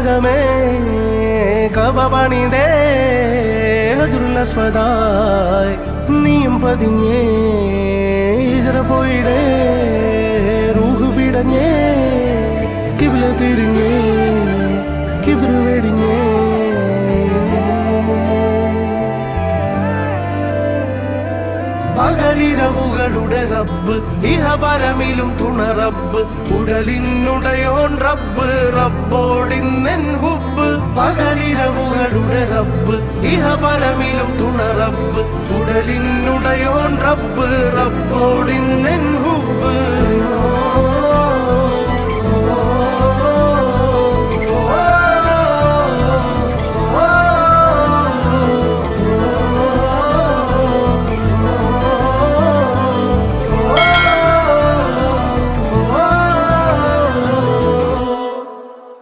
നഗമേ കബപണിതേ ഹജറുല്ലസ്വദായ് നീയും പതിഞ്ഞേ ഹിജ്റ പോയിടേ റൂഹ് പിടഞ്ഞേ കിബ്ല തിരിഞ്ഞേ കിബ്റ് വെടിഞ്ഞേ പകലിരവുകളുടെ റബ്ബ് ഇഹപരമിലും തുണ റബ്ബ് ഉടലിനുടയോൻ റബ്ബ് റബ്ബോടിന്നെൻ ഹുബ്ബ് പകലിരവുകളുടെ റബ്ബ് ഇഹപരമിലും തുണ റബ്ബ് ഉടലിനുടയോൻ റബ്ബ് റബ്ബോടിന്നെൻ ഹുബ്ബ്